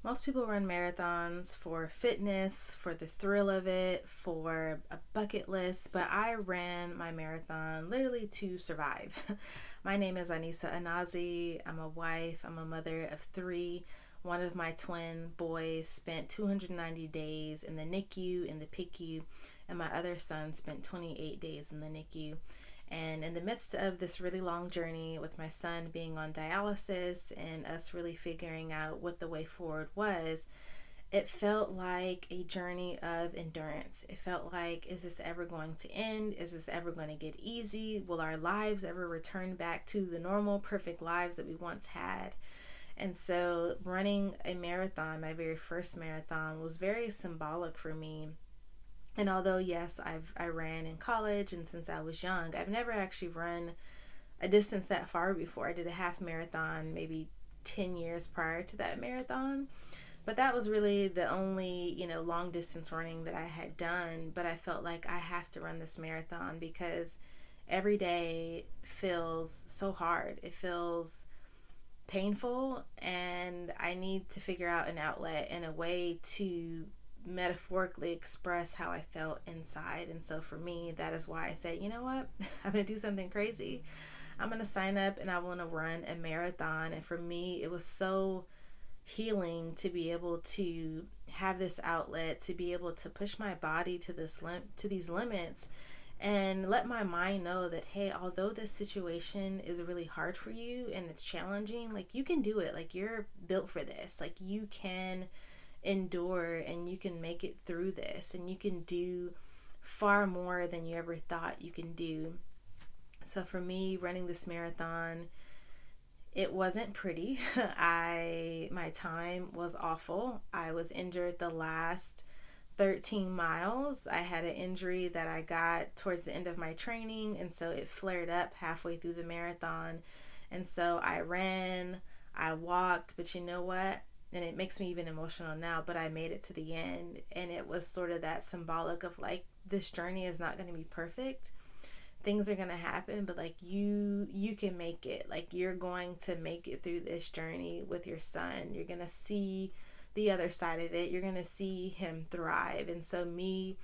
Most people run marathons for fitness, for the thrill of it, for a bucket list, but I ran my marathon literally to survive. My name is Onesa Anozie. I'm a wife, I'm a mother of three. One of my twin boys spent 290 days in the NICU and the PICU, and my other son spent 28 days in the NICU. And in the midst of this really long journey, with my son being on dialysis and us really figuring out what the way forward was, it felt like a journey of endurance. It felt like, is this ever going to end? Is this ever going to get easy? Will our lives ever return back to the normal, perfect lives that we once had? And so running a marathon, my very first marathon, was very symbolic for me. And although, yes, I ran in college and since I was young, I've never actually run a distance that far before. I did a half marathon maybe 10 years prior to that marathon. But that was really the only, long distance running that I had done. But I felt like I have to run this marathon because every day feels so hard. It feels painful, and I need to figure out an outlet and a way to metaphorically express how I felt inside. And so for me, that is why I said, you know what, I'm going to do something crazy. I'm going to sign up and I want to run a marathon. And for me, it was so healing to be able to have this outlet, to be able to push my body to these limits and let my mind know that, hey, although this situation is really hard for you and it's challenging, like, you can do it. Like, you're built for this. Like, you can endure and you can make it through this, and you can do far more than you ever thought you can do. So for me, running this marathon, it wasn't pretty. My time was awful. I was injured the last 13 miles. I had an injury that I got towards the end of my training, and so it flared up halfway through the marathon. And so I ran, I walked, but you know what? And it makes me even emotional now, but I made it to the end, and it was sort of that symbolic of, like, this journey is not going to be perfect. Things are going to happen, but like, you can make it. Like, you're going to make it through this journey with your son. You're going to see the other side of it. You're going to see him thrive. And so me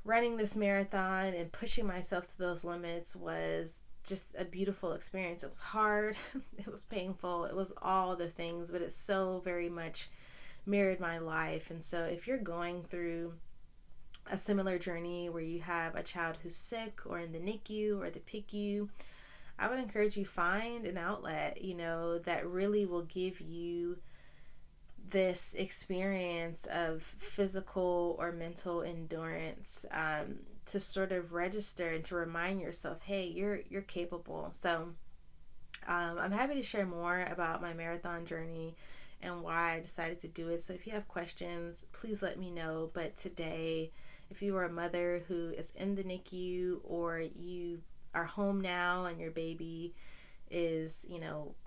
running this marathon and pushing myself to those limits was just a beautiful experience. It was hard, it was painful, it was all the things, but it so very much mirrored my life. And so if you're going through a similar journey where you have a child who's sick or in the NICU or the PICU, I would encourage you, find an outlet, that really will give you this experience of physical or mental endurance, to sort of register and to remind yourself, hey, you're capable. So I'm happy to share more about my marathon journey and why I decided to do it. So if you have questions, please let me know. But today, if you are a mother who is in the NICU, or you are home now and your baby is,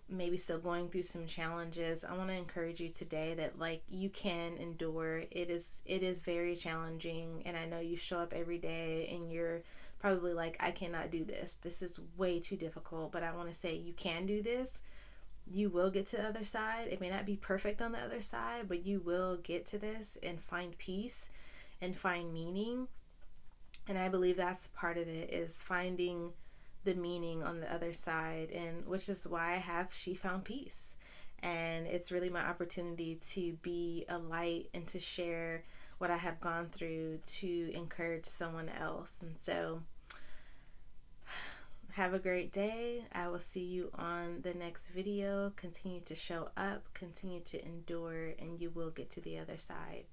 maybe still going through some challenges, I want to encourage you today that, like, you can endure. It is very challenging, and I know you show up every day and you're probably like, I cannot do this. This is way too difficult. But I want to say, you can do this. You will get to the other side. It may not be perfect on the other side, but you will get to this and find peace and find meaning. And I believe that's part of it, is finding the meaning on the other side, and which is why I have She Found Peace. And it's really my opportunity to be a light and to share what I have gone through to encourage someone else. And so have a great day. I will see you on the next video. Continue to show up, continue to endure, and you will get to the other side.